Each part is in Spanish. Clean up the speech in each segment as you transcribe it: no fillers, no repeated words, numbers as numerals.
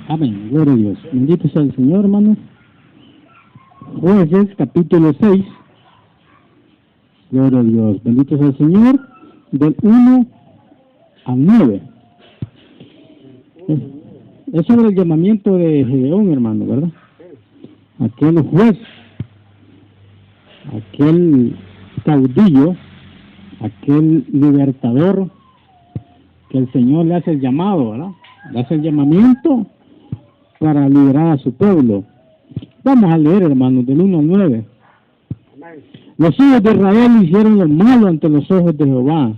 Amén, gloria a Dios. Bendito sea el Señor, hermanos. Jueces, capítulo 6. Gloria a Dios. Bendito sea el Señor. Del 1 al 9. Es sobre el llamamiento de Gedeón, hermano, ¿verdad? Aquel juez, aquel caudillo, aquel libertador, que el Señor le hace el llamado, ¿verdad? Le hace el llamamiento para liberar a su pueblo. Vamos a leer, hermanos, del 1 al 9. Los hijos de Israel hicieron lo malo ante los ojos de Jehová,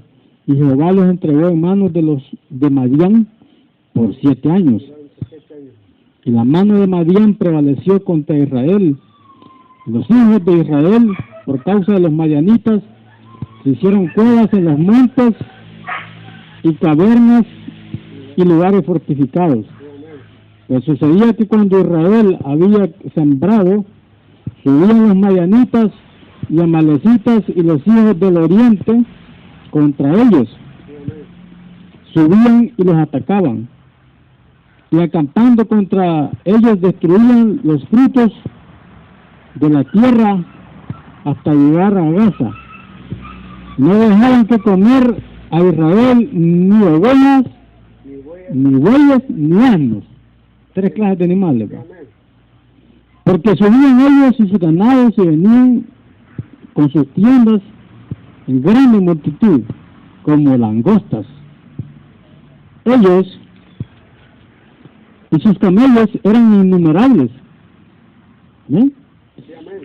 y Jehová los entregó en manos de los de Madián por 7 años. Y la mano de Madián prevaleció contra Israel. Los hijos de Israel, por causa de los madianitas, se hicieron cuevas en los montes y cavernas y lugares fortificados. Pues sucedía que cuando Israel había sembrado, subían los madianitas y amalecitas y los hijos del oriente contra ellos. Subían y los atacaban. Y acampando contra ellos destruían los frutos de la tierra hasta llegar a Gaza. No dejaban que comer a Israel ni ovejas, ni bueyes, ni asnos. 3 clases de animales, ¿verdad? Porque subían ellos y sus ganados y venían con sus tiendas en grande multitud, como langostas. Ellos y sus camellos eran innumerables. ¿Eh?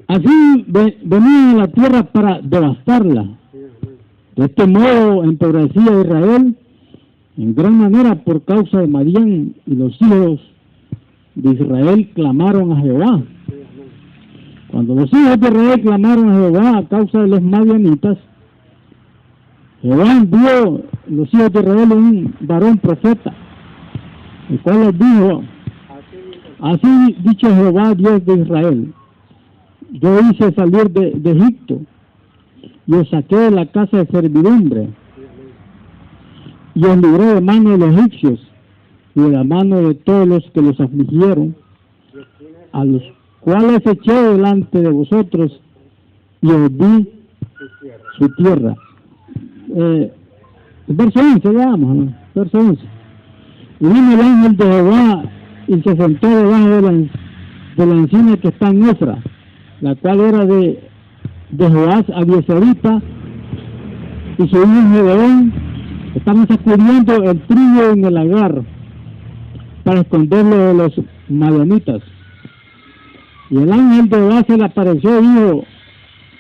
Así venían a la tierra para devastarla. De este modo empobrecía Israel en gran manera por causa de Madián, y los hijos de Israel clamaron a Jehová. Cuando los hijos de Israel clamaron a Jehová a causa de los madianitas, Jehová envió los hijos de Israel un varón profeta, el cual les dijo: así dicho Jehová, Dios de Israel, yo hice salir de Egipto y os saqué de la casa de servidumbre y os libré de mano de los egipcios y de la mano de todos los que los afligieron, a los cuales eché delante de vosotros y os di su tierra. Verso 11, veamos, ¿no? Verso 11. Y vino el ángel de Jehová y se sentó debajo de la encina que está en Ofra, la cual era de Joás Abiezerita, y su hijo Gedeón estaban sacudiendo el trigo en el lagar para esconderlo de los madianitas. Y el ángel de Jehová se le apareció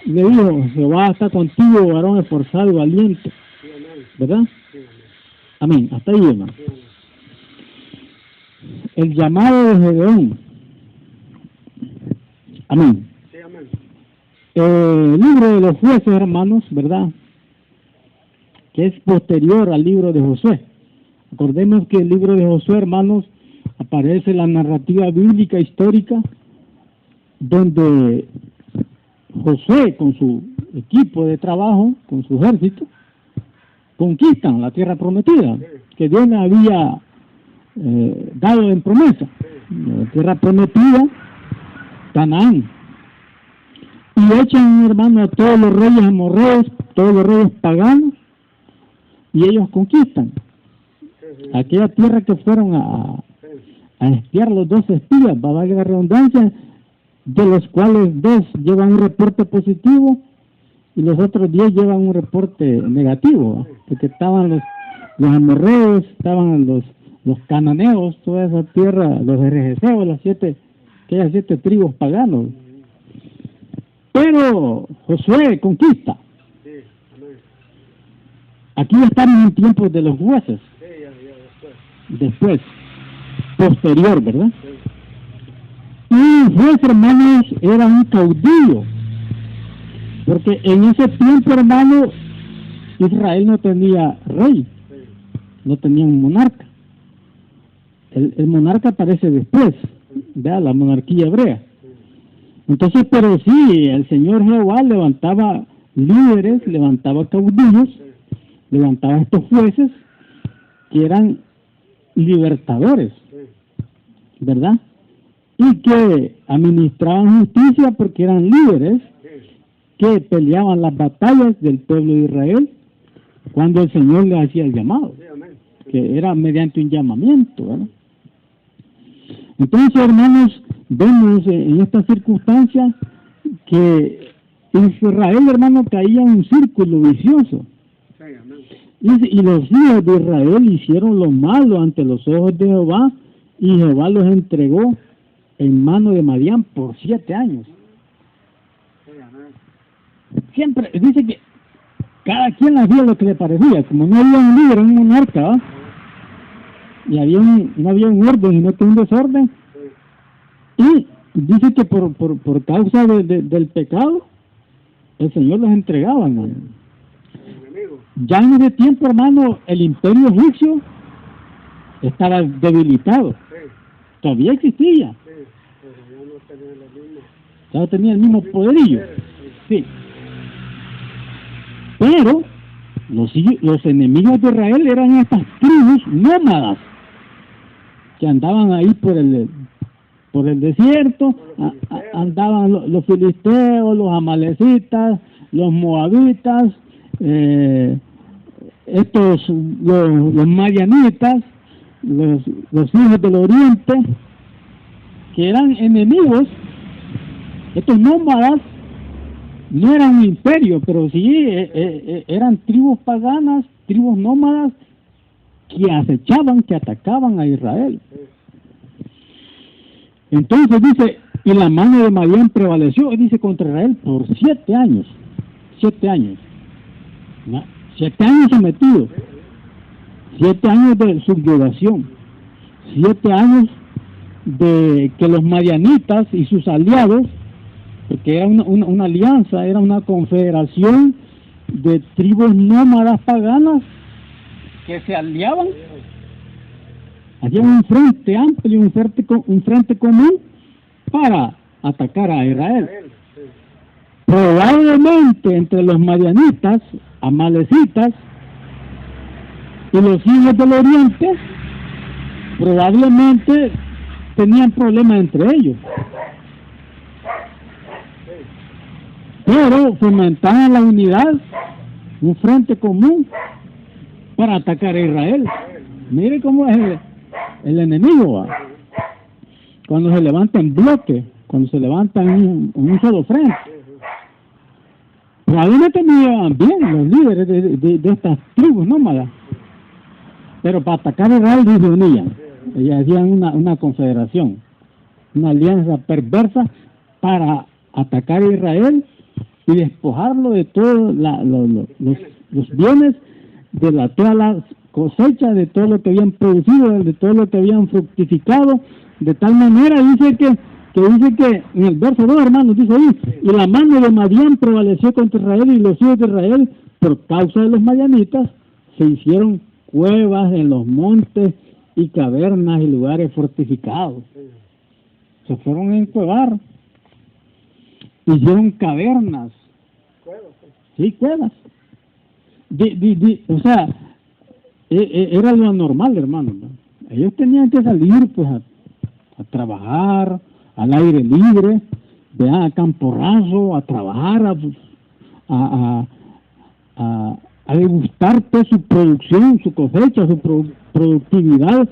y le dijo: Jehová está contigo, varón esforzado y valiente. ¿Verdad? Amén. Hasta ahí, hermano. El llamado de Gedeón. Amén. El libro de los jueces, hermanos, ¿verdad?, que es posterior al libro de Josué. Recordemos que el libro de Josué, hermanos, aparece la narrativa bíblica histórica donde Josué, con su equipo de trabajo, con su ejército, conquistan la tierra prometida que Dios le había dado en promesa, la tierra prometida, Canaán. Y echan, hermano, a todos los reyes amorreos, todos los reyes paganos, y ellos conquistan aquella tierra que fueron a espiar los 12 espías, va a valga la redundancia, de los cuales 2 llevan un reporte positivo y los otros 10 llevan un reporte negativo, porque estaban los amorreos, estaban los cananeos, toda esa tierra, los regeseos, aquellas 7 tribus paganos. Pero Josué conquista. Aquí estamos en tiempos de los jueces. Después, posterior, ¿verdad? Y un juez, hermanos, era un caudillo. Porque en ese tiempo, hermano, Israel no tenía rey, no tenía un monarca. El monarca aparece después, ¿verdad? La monarquía hebrea. Entonces, pero sí, el Señor Jehová levantaba líderes, levantaba caudillos, levantaba estos jueces que eran libertadores. ¿verdad? Y que administraban justicia porque eran líderes que peleaban las batallas del pueblo de Israel cuando el Señor les hacía el llamado, que era mediante un llamamiento, ¿verdad? Entonces, hermanos, vemos en estas circunstancias que Israel, hermano, caía en un círculo vicioso. Y los hijos de Israel hicieron lo malo ante los ojos de Jehová, y Jehová los entregó en mano de Madián por 7 años. Siempre dice que cada quien hacía lo que le parecía, como no había un líder, un monarca, ¿va? Y no había un orden, sino que un desorden. Y dice que por causa del pecado, el Señor los entregaba, hermano. Ya en ese tiempo, hermano, el imperio egipcio estaba debilitado. Todavía existía. Ya no tenía el mismo poderillo. Sí. Pero los enemigos de Israel eran estas tribus nómadas que andaban ahí por el desierto. Andaban los filisteos, los amalecitas, los moabitas, los madianitas, los hijos del oriente, que eran enemigos. Estos nómadas no eran un imperio, pero sí eran tribus paganas, tribus nómadas que acechaban, que atacaban a Israel. Entonces dice, y la mano de Madián prevaleció, dice, contra Israel por 7 años. 7 años. 7 años sometidos. 7 años de subyugación. 7 años de que los madianitas y sus aliados, porque era una alianza, era una confederación de tribus nómadas paganas que se aliaban, hacían un frente amplio, un frente común para atacar a Israel. Probablemente entre los madianitas, amalecitas y los hijos del oriente, probablemente tenían problemas entre ellos, pero fomentaban la unidad, un frente común para atacar a Israel. Mire cómo es el enemigo, ¿va? Cuando se levanta en bloque, cuando se levanta en un solo frente. Probablemente no llevaban bien los líderes de estas tribus nómadas, pero para atacar a Israel se unían. Ellas hacían una confederación, una alianza perversa para atacar a Israel y despojarlo de todos los bienes, de todas las cosechas, de todo lo que habían producido, de todo lo que habían fructificado, de tal manera, dice que en el verso 2, hermanos, dice ahí, y la mano de Madián prevaleció contra Israel, y los hijos de Israel, por causa de los madianitas, se hicieron cuevas en los montes y cavernas y lugares fortificados. Se fueron a encuevar, hicieron cavernas. Sí, cuevas. O sea, era lo anormal, hermano, ¿no? Ellos tenían que salir pues a trabajar al aire libre, a campo raso, a trabajar, a degustar pues su producción, su cosecha, su productividad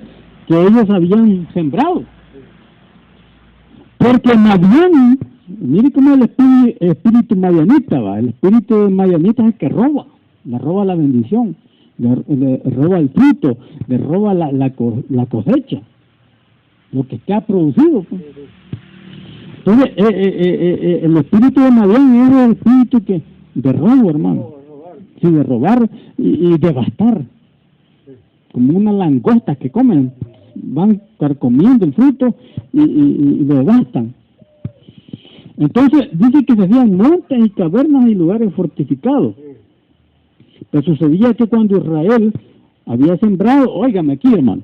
que ellos habían sembrado. Porque Madián, mire cómo el espíritu madianita va, el espíritu de madianita es el que roba, le roba la bendición, le roba el fruto, le roba la cosecha, lo que ha producido, pues. Entonces, el espíritu de Madián es el espíritu de robo, hermano. Sí, de robar y devastar. Como unas langostas que comen, van carcomiendo el fruto y lo devastan. Entonces, dice que se hacían montes y cavernas y lugares fortificados. Pero sucedía que cuando Israel había sembrado, óigame aquí, hermano,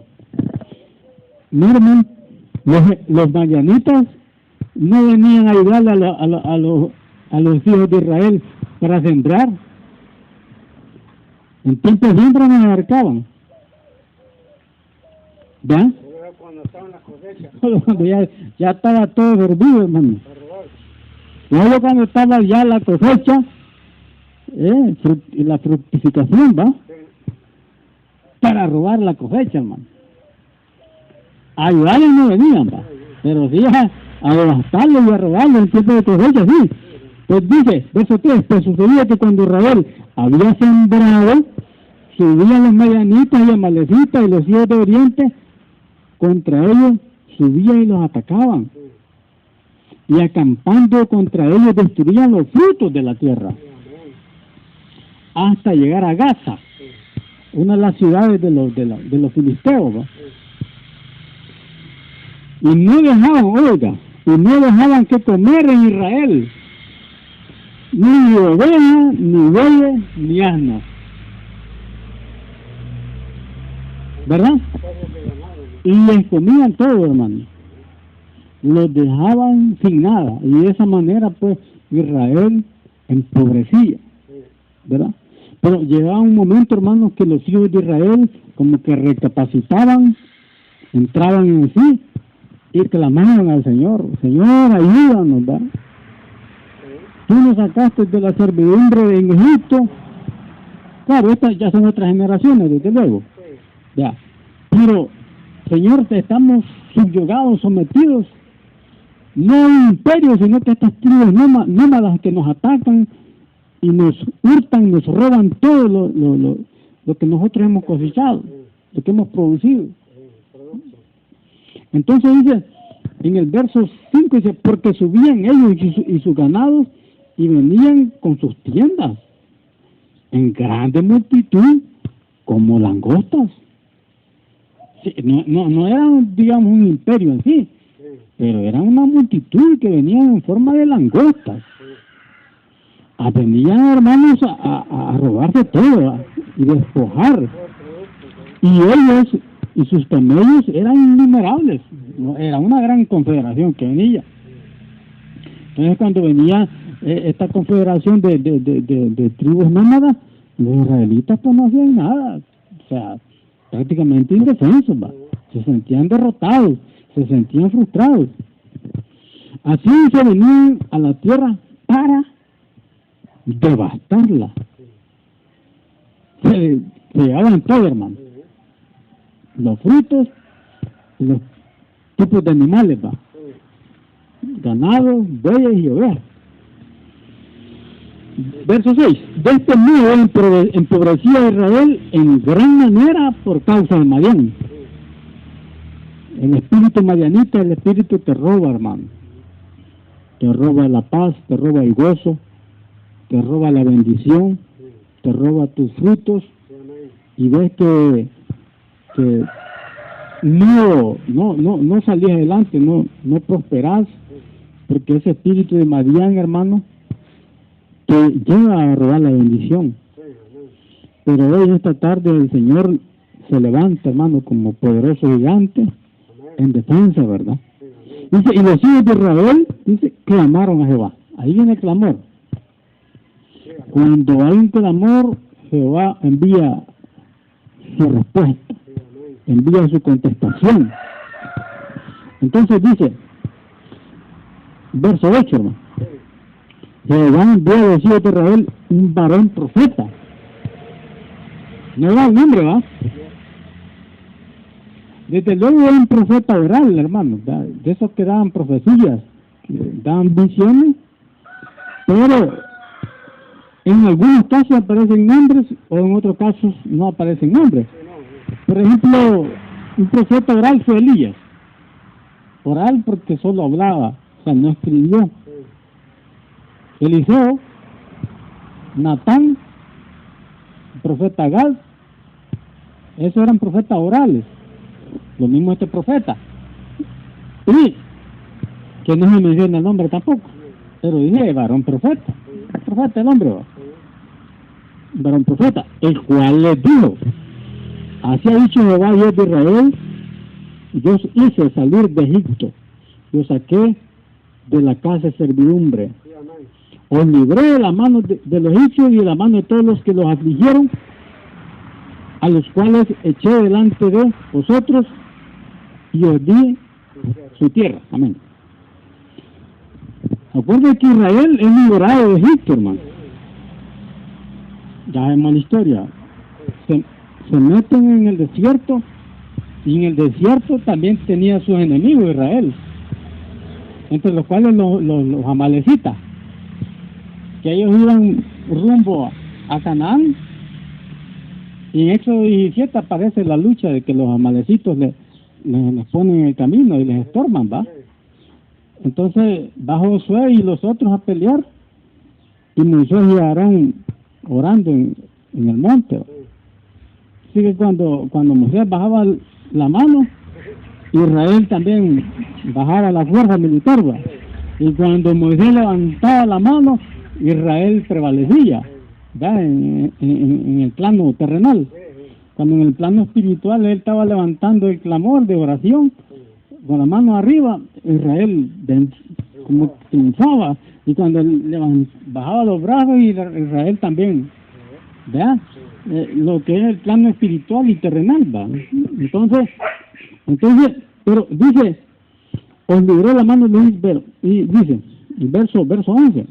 miren, los madianitas no venían a ayudarle a los hijos de Israel para sembrar. En tiempo de siembra no abarcaban. ¿Ya? cuando estaba en la cosecha. Solo cuando ya estaba todo perdido, hermano. Luego cuando estaba ya la cosecha, la fructificación, ¿va? Para robar la cosecha, hermano. A ayudarles no venían, ¿va? Pero sí a devastarlos y a robarlos en tiempo de cosecha, sí. Pues dice, verso 3, pues sucedía que cuando Israel había sembrado, subían los madianitas y amalecitas y los hijos de Oriente, contra ellos subían y los atacaban. Y acampando contra ellos destruían los frutos de la tierra. Hasta llegar a Gaza, una de las ciudades de los filisteos, ¿va? Y no dejaban, oiga, y no dejaban que comer en Israel, ni ovejas, ni bueyes, ni asnos. ¿Verdad? Y les comían todo, hermano. Los dejaban sin nada. Y de esa manera, pues, Israel empobrecía. ¿Verdad? Pero llegaba un momento, hermanos, que los hijos de Israel como que recapacitaban, entraban en sí y clamaban al Señor. Señor, ayúdanos, ¿verdad? Tú nos sacaste de la servidumbre en Egipto. Claro, estas ya son otras generaciones, desde luego. Ya. Pero, Señor, te estamos subyugados, sometidos, no a un imperio, sino que estas tribus nómadas que nos atacan y nos hurtan, nos roban todo lo que nosotros hemos cosechado, lo que hemos producido. Entonces dice, en el verso 5 dice, porque subían ellos y sus ganados y venían con sus tiendas en grande multitud como langostas. Sí, no era, digamos, un imperio en sí, pero era una multitud que venían en forma de langostas. Venían, hermanos, a robarse todo y despojar. Y ellos y sus camellos eran innumerables. Era una gran confederación que venía. Entonces, cuando venía esta confederación de tribus nómadas, los israelitas pues no hacían nada. O sea, prácticamente indefensos, ¿va? Se sentían derrotados, se sentían frustrados. Así se venían a la tierra para devastarla. Se llevaban todo, hermano. Los frutos, los tipos de animales, ¿va? Ganado, bueyes y ovejas. Verso 6. De este modo empobrecía Israel en gran manera por causa de Madián. El espíritu madianita, el espíritu te roba, hermano. Te roba la paz, te roba el gozo, te roba la bendición, te roba tus frutos, y ves que no salís adelante, no prosperás, porque ese espíritu de Madián, hermano, te lleva a robar la bendición. Pero hoy, esta tarde, el Señor se levanta, hermano, como poderoso gigante en defensa, ¿verdad? Dice, y los hijos de Israel, dice, clamaron a Jehová. Ahí viene el clamor. Cuando hay un clamor, Jehová envía su respuesta, envía su contestación. Entonces dice, verso 8, hermano, Jehová envió a los hijos de Israel un varón profeta. No da el nombre, ¿va? Desde luego era un profeta oral, hermano, de esos que daban profecías, que daban visiones, pero en algunos casos aparecen nombres o en otros casos no aparecen nombres. Por ejemplo, un profeta oral fue Elías. Oral porque solo hablaba, o sea, no escribió. Eliseo, Natán, el profeta Gad, esos eran profetas orales. Lo mismo este profeta. Y que no se menciona el nombre tampoco, pero dice varón profeta. Profeta el hombre, varón profeta, el cual les dijo, así ha dicho Jehová Dios de Israel, yo os hice salir de Egipto, yo saqué de la casa de servidumbre, os libré de la mano de los egipcios y de la mano de todos los que los afligieron, a los cuales eché delante de vosotros y os di su tierra. Amén. Acuérdense que Israel es liberado de Egipto, hermano. Ya vemos la historia. Se meten en el desierto, y en el desierto también tenía sus enemigos Israel, entre los cuales los amalecitas, que ellos iban rumbo a Canaán, y en Éxodo 17 aparece la lucha de que los amalecitos les ponen en el camino y les estorban, ¿va? Entonces va Josué y los otros a pelear, y Moisés y Aarón orando en el monte. Así que cuando Moisés bajaba la mano, Israel también bajaba la fuerza militar, ¿va? Y cuando Moisés levantaba la mano, Israel prevalecía, ¿va? En el plano terrenal. Cuando en el plano espiritual él estaba levantando el clamor de oración con la mano arriba, Israel como triunfaba, y cuando él bajaba los brazos, Israel también, ¿verdad? Lo que es el plano espiritual y terrenal, ¿va? Entonces, pero dice, os libró la mano de Israel, y dice, el verso 11,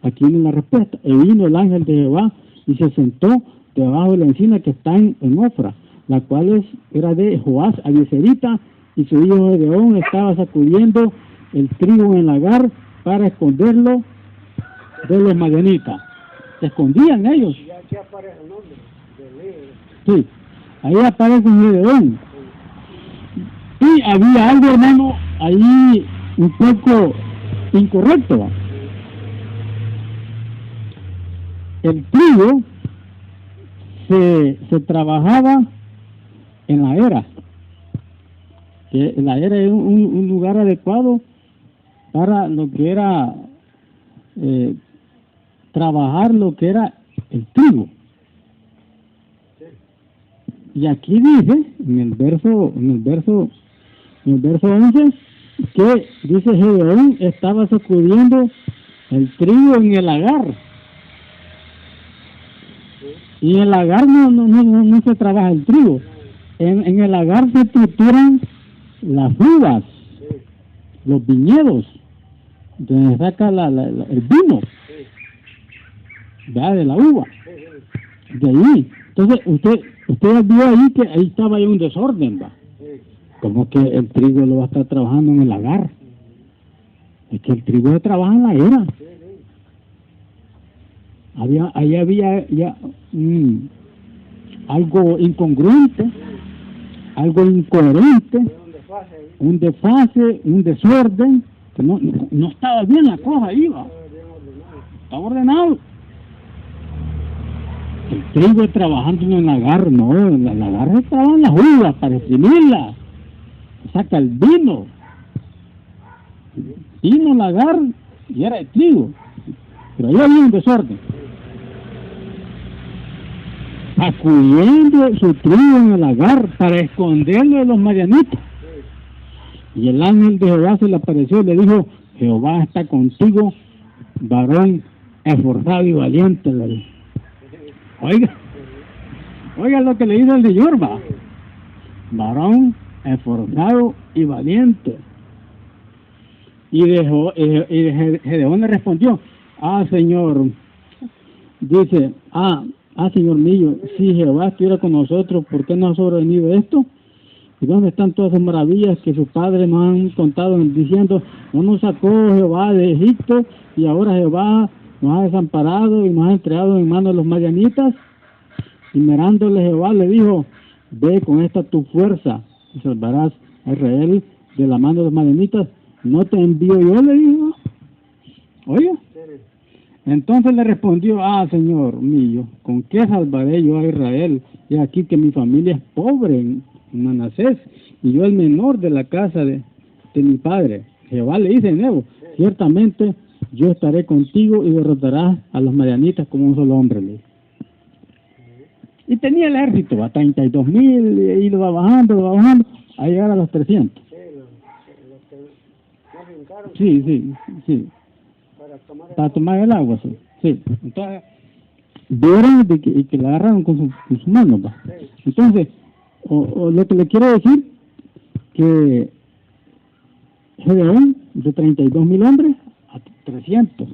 aquí viene la respuesta: y vino el ángel de Jehová y se sentó debajo de la encina que está en Ofra, la cual era de Joás Abieserita, y su hijo Gedeón estaba sacudiendo el trigo en el lagar para esconderlo de los madianitas. Se escondían ellos. Y aquí aparece el nombre del líder. Sí, ahí aparece Gedeón. Y había algo, hermano, ahí un poco incorrecto, ¿va? El trigo se trabajaba en la era, que la era es un lugar adecuado para lo que era trabajar lo que era el trigo. Y aquí dice en el verso 11 que dice: Gedeón estaba sacudiendo el trigo en el lagar. Y en el lagar no se trabaja el trigo. En el lagar se trituran las uvas, los viñedos, donde saca el vino, ¿verdad? De la uva, de ahí. Entonces usted vio ahí que ahí estaba ahí un desorden, ¿va? Como que el trigo lo va a estar trabajando en el lagar. Es que el trigo se trabaja en la era. Ahí había ya algo incongruente, algo incoherente, un desfase, un desorden, que no estaba bien la cosa ahí, ¿va? Estaba ordenado. El trigo trabajando en el lagar, no, en el lagar se trabajan las uvas para exprimirlas, saca el vino, lagar, y era el trigo, pero ahí había un desorden. Sacudiendo su trigo en el lagar para esconderlo de los madianitas. Y el ángel de Jehová se le apareció y le dijo: Jehová está contigo, varón esforzado y valiente, le dijo. Oiga lo que le dijo el de Yorba: varón esforzado y valiente. Y Gedeón le respondió: Señor, dice, Señor mío, si Jehová estuviera con nosotros, ¿por qué nos ha sobrevenido esto? ¿Y dónde están todas esas maravillas que sus padres nos han contado, diciendo: no nos sacó Jehová de Egipto, y ahora Jehová nos ha desamparado y nos ha entregado en manos de los madianitas? Y mirándole Jehová le dijo: ve con esta tu fuerza y salvarás a Israel de la mano de los madianitas. ¿No te envío yo?, le dijo. Oye, entonces le respondió: Señor mío, ¿con qué salvaré yo a Israel? Y aquí que mi familia es pobre en Manasés, y yo el menor de la casa de mi padre. Jehová le dice de nuevo: ciertamente yo estaré contigo y derrotarás a los madianitas como un solo hombre, le dice. Y tenía el ejército a 32,000, y lo va bajando, a llegar a los 300. Sí. Para tomar el agua, sí. Entonces, vieron que le agarraron con sus manos, ¿va? Entonces, lo que le quiero decir, que Gedeón, de 32,000 hombres a 300.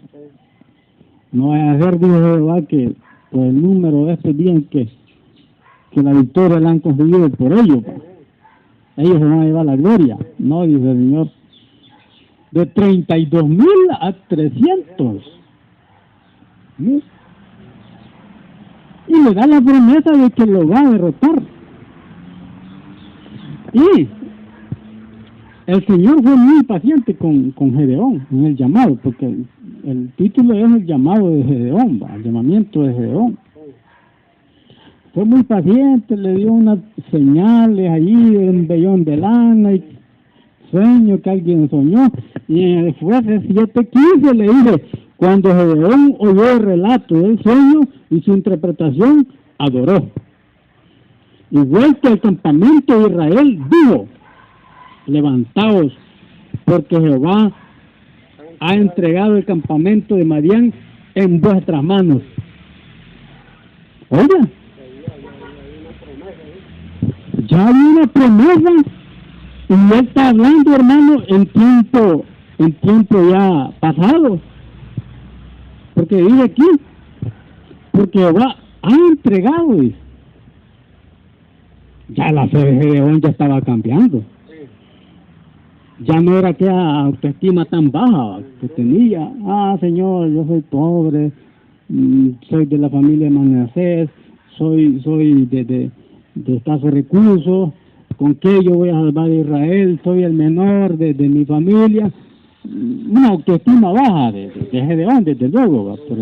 No vaya a ser, dijo Jehová, que por el número de estos días que la victoria la han conseguido por ellos, pues. Ellos se van a llevar la gloria. No, dice el Señor, de 32,000 a 300. ¿Sí? Y le da la promesa de que lo va a derrotar. Y el Señor fue muy paciente con Gedeón en el llamado, porque el título es el llamado de Gedeón, el llamamiento de Gedeón. Fue muy paciente, le dio unas señales allí, un vellón de lana y sueño que alguien soñó. Y en el Jueces 7:15 le dice, cuando Gedeón oyó el relato del sueño y su interpretación, adoró. Y vuelto al campamento de Israel, dijo, levantaos, porque Jehová ha entregado el campamento de Madián en vuestras manos. Oiga, ya hay una promesa, y él está hablando, hermano, en tiempo ya pasado, porque dice aquí, porque Jehová ha entregado, dice. Ya la fe de Gedeón ya estaba cambiando. Ya no era aquella autoestima tan baja que tenía. Señor, yo soy pobre, soy de la familia de Manasés, soy de escasos recursos, ¿con qué yo voy a salvar a Israel? Soy el menor de mi familia. Una autoestima baja de Gedeón, desde luego, por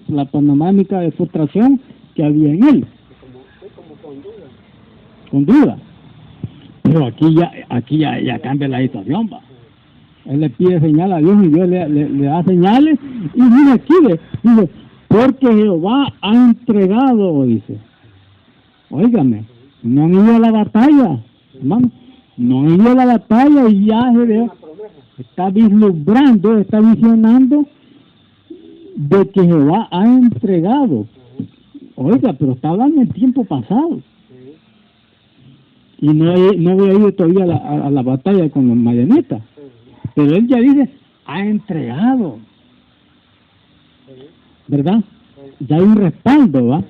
la panorámica de frustración que había en él. Con duda. Pero aquí ya cambia la situación, va. Él le pide señal a Dios y Dios le da señales. Y mira aquí, dice, porque Jehová ha entregado, dice. Óigame, no han ido a la batalla, hermano. No han ido a la batalla y ya Gedeón está vislumbrando, está visionando de que Jehová ha entregado. Oiga, pero está hablando en tiempo pasado. Y no había ido todavía a la batalla con los madianitas. Pero él ya dice, ha entregado. ¿Verdad? Ya hay un respaldo, ¿va?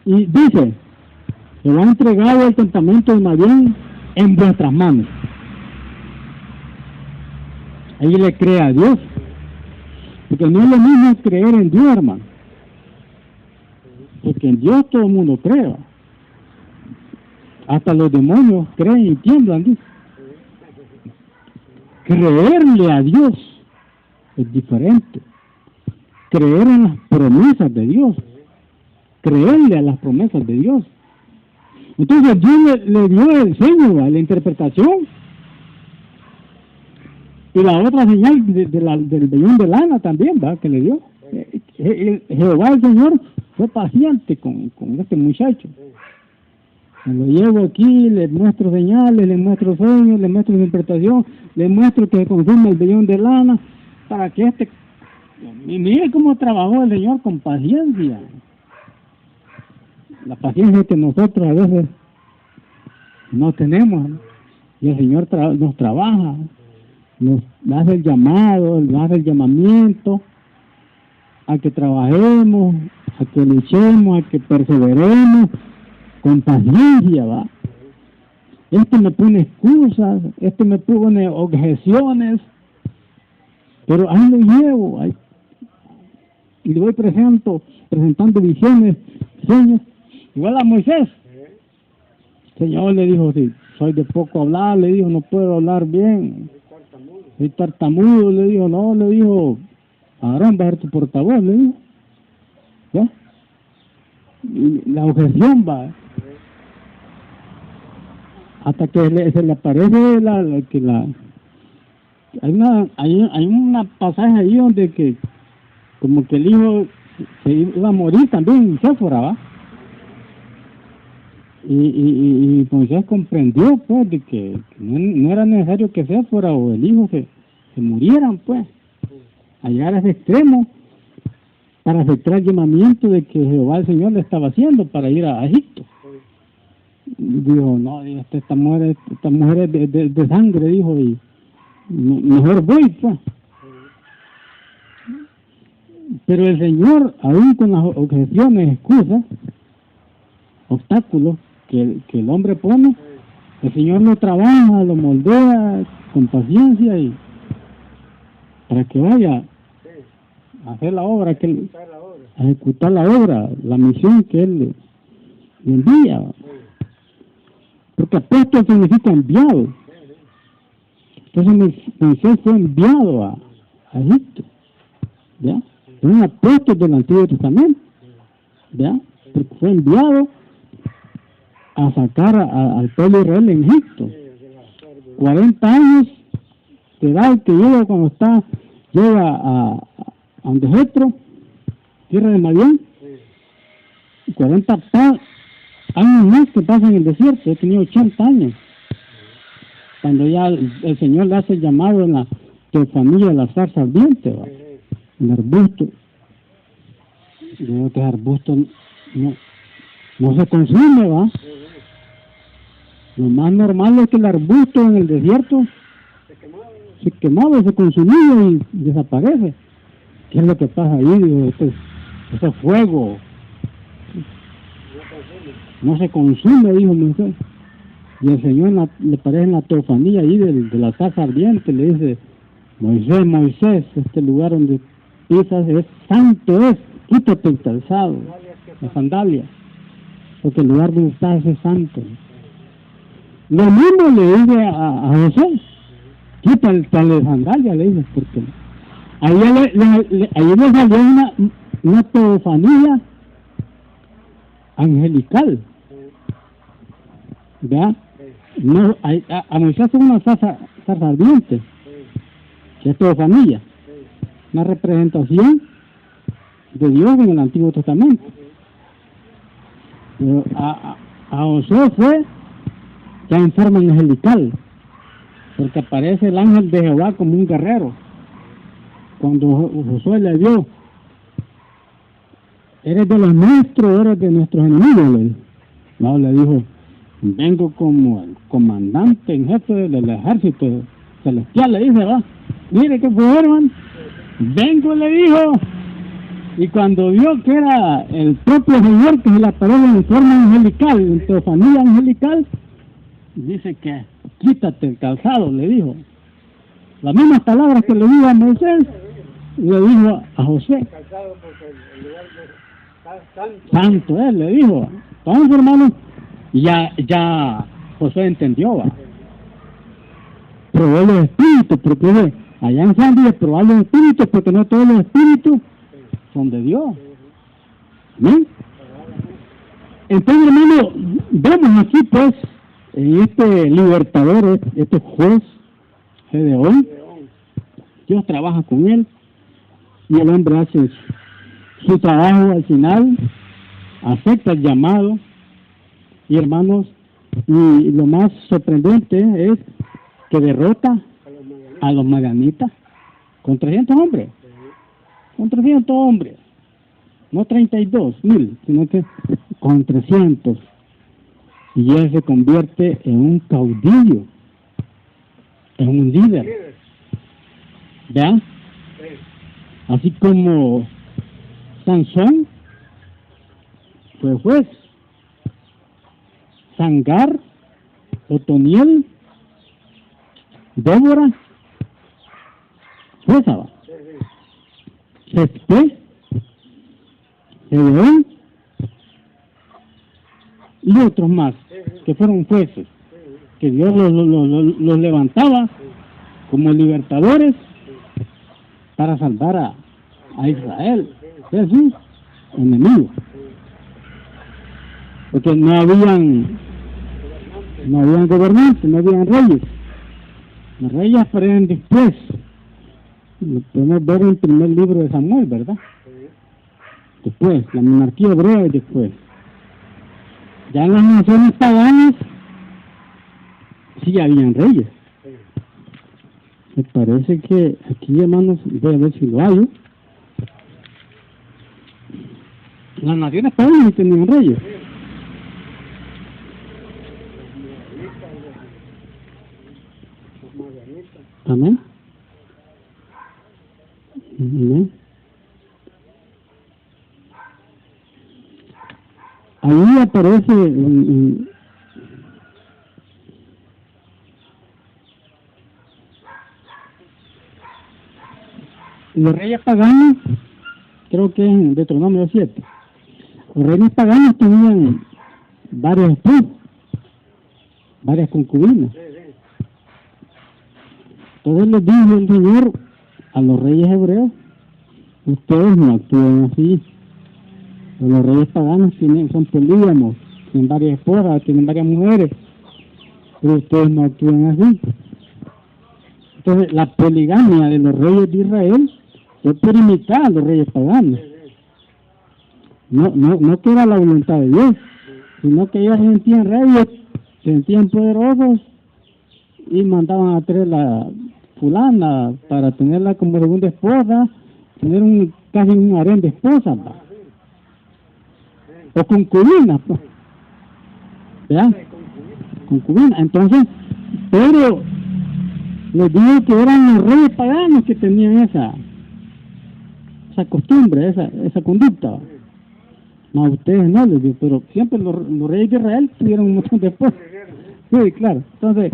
Y dice, se lo ha entregado el campamento de Madián en vuestras manos. Ahí le cree a Dios. Porque no es lo mismo creer en Dios, hermano. Porque en Dios todo el mundo cree, ¿va? Hasta los demonios creen y tiemblan, dice. Creerle a Dios es diferente. Creer en las promesas de Dios. Creerle a las promesas de Dios. Entonces Dios le dio el sueño, la interpretación. Y la otra señal del vellón de lana también, ¿va? Que le dio. Jehová el Señor fue paciente con este muchacho. Me lo llevo aquí, le muestro señales, le muestro sueños, le muestro interpretación, le muestro que consume el vellón de lana, para que y mire cómo trabajó el Señor con paciencia. La paciencia que nosotros a veces no tenemos, ¿no? Y el Señor nos trabaja, nos hace el llamado, nos hace el llamamiento a que trabajemos, a que luchemos, a que perseveremos con paciencia, ¿va? Me pone excusas, me pone objeciones, pero ahí lo llevo, y le voy presentando visiones, sueños, igual a Moisés. El Señor le dijo, sí, soy de poco hablar, le dijo, no puedo hablar bien, soy tartamudo, le dijo, no, le dijo, Aarón va a ser tu portavoz, le dijo, ¿ya? Y la objeción va, hasta que se le aparece hay una pasaje ahí donde que como que el hijo se iba a morir también, Séfora, ¿va? Y Moisés comprendió, pues, de que no era necesario que Séfora o el hijo se murieran, pues, a llegar a ese extremo para aceptar el llamamiento de que Jehová el Señor le estaba haciendo para ir a Egipto. dijo, no, esta mujer es de sangre, dijo, y mejor voy, pues. Pero el Señor, aún con las objeciones, excusas, obstáculos que el hombre pone, el Señor lo trabaja, lo moldea con paciencia y para que vaya a hacer la obra, a ejecutar la obra, la misión que Él le envía. Porque apóstol significa enviado. Entonces Moisés fue enviado a Egipto, ¿ya? Es un apóstol del Antiguo Testamento, ¿ya? Porque fue enviado a sacar al pueblo de Israel en Egipto. 40 años de edad que llega cuando llega a donde Jetro, tierra de Madián, 40 años más que pasa en el desierto. He tenido 80 años. Cuando ya el Señor le hace el llamado en la teofanía de la zarza ardiente, ¿va? El arbusto. Yo creo que el arbusto no se consume, ¿va? Lo más normal es que el arbusto en el desierto se quemaba, se consumía y desaparece. ¿Qué es lo que pasa ahí? Digo, ese fuego no se consume, dijo Moisés. Y el Señor le parece en la teofanía ahí de la zarza ardiente, le dice, Moisés, este lugar donde pisas es santo, quítate el calzado, la sandalia, porque el lugar donde estás es santo. Lo mismo le dice a José, quítate la sandalia, le dice, porque ahí le salió una teofanía angelical, ¿verdad? No, a Moisés fue una zarza ardiente, que es teofanía, una representación de Dios en el Antiguo Testamento. Pero a Josué fue ya en forma angelical, porque aparece el ángel de Jehová como un guerrero. Cuando Josué le dio, eres de los nuestros, eres de nuestros enemigos, le dijo. No, le dijo, vengo como el comandante en jefe del ejército celestial, le dice, va, mire qué fue, hermano, vengo, le dijo. Y cuando vio que era el propio Señor que se le apareció en forma angelical, en teofanía angelical, dice que quítate el calzado, le dijo. Las mismas palabras que le dijo a Moisés, le dijo a José. Santo él, le dijo. Entonces, hermano, ya José entendió, ¿va? Probó los espíritus, porque allá en Zambia probó los espíritus, porque no todos los espíritus son de Dios. ¿Bien? Entonces, hermano, vemos aquí, pues, en este libertador, este juez, Gedeón, Dios trabaja con él, y el hombre hace su trabajo al final, acepta el llamado, y hermanos, y lo más sorprendente es que derrota a los madianitas con 300 hombres. Con 300 hombres, no 32,000, sino que con 300. Y él se convierte en un caudillo, en un líder. ¿Vean? Así como Sansón fue juez, Sangar, Otoniel, Débora, jueza, Jefté, Gedeón y otros más que fueron jueces, que Dios los levantaba como libertadores para salvar a Israel de sus enemigos, porque no habían gobernantes, no habían reyes. Los reyes aparecen después. Lo podemos ver en el primer libro de Samuel, ¿verdad? Después, la monarquía hebrea es después. Ya en las naciones paganas sí habían reyes. Me parece que aquí, hermanos, voy a ver si lo hay. Las naciones paganas sí tenían reyes. modernistas. Amén. Amén. Ahí aparece los reyes paganos, creo que es en Deuteronomio 7. Los reyes paganos tenían varios esposas, varias concubinas. Sí, sí. Entonces les dijo el Señor a los reyes hebreos: ustedes no actúan así. Los reyes paganos son polígamos, tienen varias esposas, tienen varias mujeres, pero ustedes no actúan así. Entonces la poligamia de los reyes de Israel fue por imitar a los reyes paganos. No que era la voluntad de Dios, sino que ellos se sentían reyes, se sentían poderosos y mandaban a traer la fulana para tenerla como segunda esposa, tener casi un harén de esposas, ¿va? O concubinas, pues. ¿Verdad? Concubina. Entonces, pero les digo que eran los reyes paganos que tenían esa costumbre, esa conducta. No, a ustedes no, les digo, pero siempre los reyes de Israel tuvieron un montón de esposas. Sí, claro. Entonces,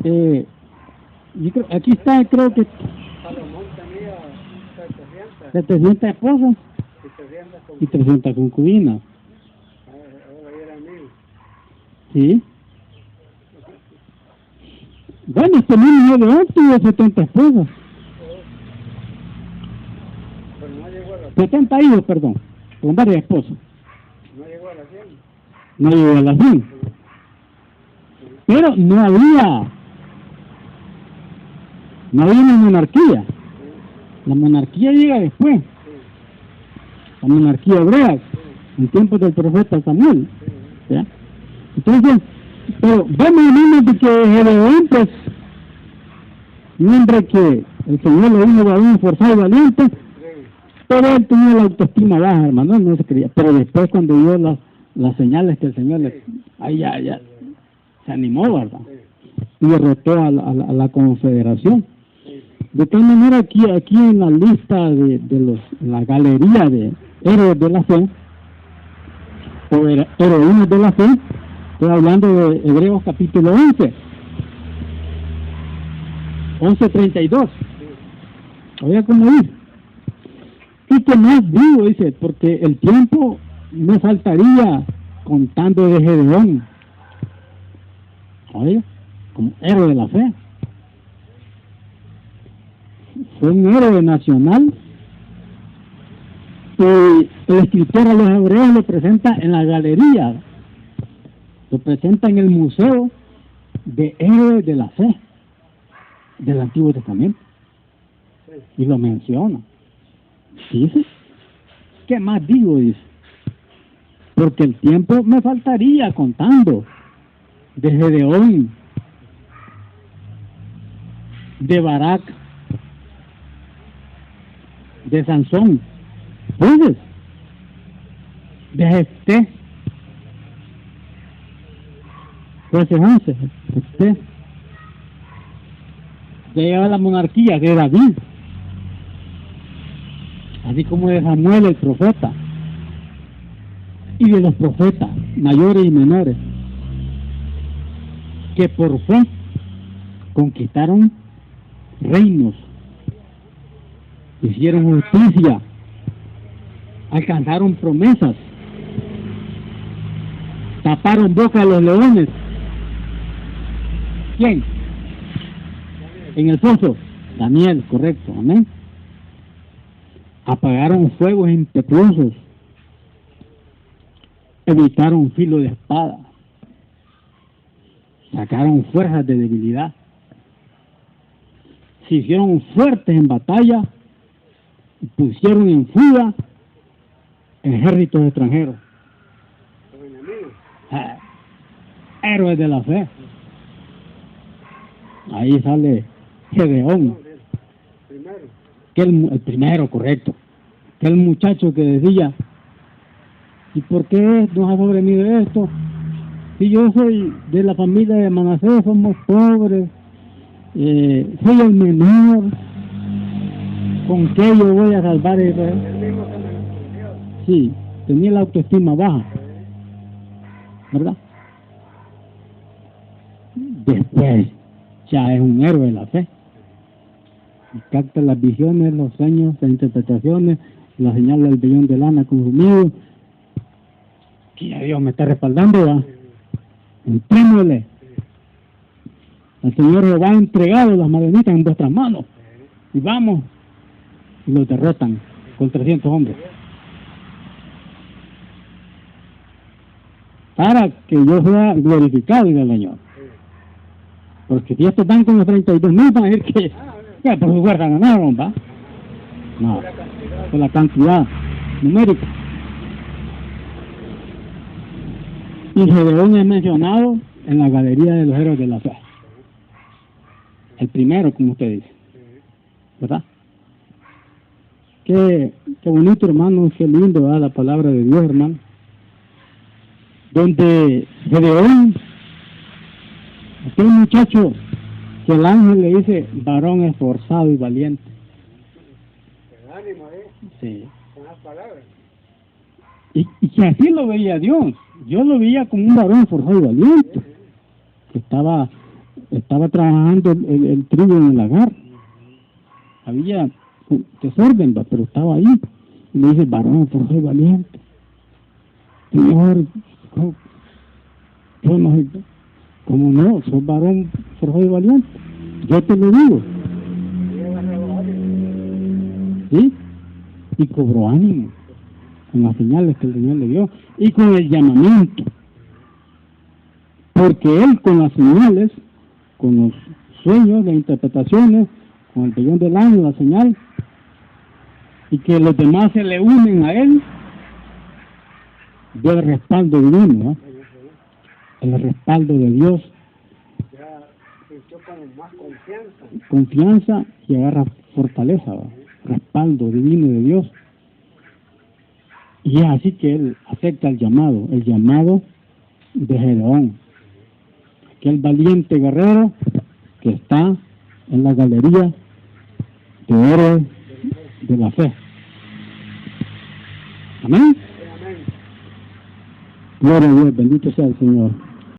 yo creo, aquí está, creo que Salomón tenía 700 esposas y 300 concubinas. Ahora eran 1000. Sí. Bueno, este mismo León tuvo 70 esposas. Pero no llegó a las 70 hijos, perdón, con varias esposas. no llegó a las 100. No llegó a las 100. Pero no había una monarquía. La monarquía llega después. La monarquía hebrea, en tiempos del profeta Samuel. ¿Ya? Entonces, pero vemos hermanos de que Gedeón, pues, un hombre que el Señor le dijo varón esforzado y valiente, pero él tenía la autoestima baja, hermano, no se creía. Pero después, cuando vio las señales que el Señor le... Ahí ya se animó, ¿verdad? Y derrotó a la confederación. De tal manera, aquí en la lista de la galería de héroes de la fe, o heroínas de la fe, estoy hablando de Hebreos capítulo 11:32. Oiga cómo dice. Y que más digo, dice, porque el tiempo me faltaría contando de Gedeón. Oiga, como héroe de la fe. Fue un héroe nacional. Y el escritor a los hebreos lo presenta en la galería, lo presenta en el museo de héroes de la fe del Antiguo Testamento, y lo menciona. Dice, ¿qué más digo? Dice, porque el tiempo me faltaría contando de Gedeón, de Barak, de Sansón, ¿puedes? De Jefté, Jueces 11, Jefté, de la monarquía de David, así como de Samuel el profeta, y de los profetas mayores y menores, que por fe conquistaron reinos, hicieron justicia, alcanzaron promesas, taparon boca a los leones. ¿Quién? En el pozo. Daniel, correcto, amén. Apagaron fuegos impetuosos, evitaron filo de espada, sacaron fuerzas de debilidad, se hicieron fuertes en batalla y pusieron en fuga ejércitos extranjeros. Los enemigos. Héroes de la fe. Ahí sale Gedeón, Primero. que el primero, correcto, que el muchacho que decía, ¿y por qué nos ha sobrevenido esto? Si yo soy de la familia de Manasés, somos pobres, soy el menor, ¿con qué yo voy a salvar a Israel? Él mismo se me Sí, tenía la autoestima baja, ¿verdad? Después ya es un héroe de la fe. Capta las visiones, los sueños, las interpretaciones, la señal del vellón de lana consumido. Que ya Dios me está respaldando, ¿va? Entrémosle. El Señor Jehová ha entregado las madianitas en vuestras manos. Y vamos. Y los derrotan con 300 hombres. Para que yo sea glorificado en el Señor. Porque si estos van con los 32,000, van a decir que por su fuerza ganaron, ¿va? No, por la cantidad numérica. Y Gedeón es mencionado en la galería de los héroes de la fe. El primero, como usted dice. ¿Verdad? Qué bonito, hermano, qué lindo, ¿verdad? La palabra de Dios, hermano. Donde Gedeón, aquel muchacho que el ángel le dice, varón esforzado y valiente. el ánimo, Sí. con las palabras. Y que así lo veía Dios. Yo lo veía como un varón esforzado y valiente. Que estaba trabajando el trigo en el lagar. Había desorden, pero estaba ahí. Y le dice, varón esforzado y valiente. Señor, yo no sé, ¿cómo no? Sos varón esforzado y valiente. Yo te lo digo. ¿Sí? Y cobró ánimo con las señales que el Señor le dio y con el llamamiento. Porque él con las señales, con los sueños, las interpretaciones, con el vellón del año, la señal, y que los demás se le unen a él, dio el respaldo divino, ¿no? El respaldo de Dios. Ya sintió como más confianza. Confianza y agarra fortaleza, ¿no? Respaldo divino de Dios. Y es así que él acepta el llamado de Gedeón, aquel valiente guerrero que está en la galería de héroes de la fe. Amén. Amén. Gloria a Dios, bendito sea el Señor.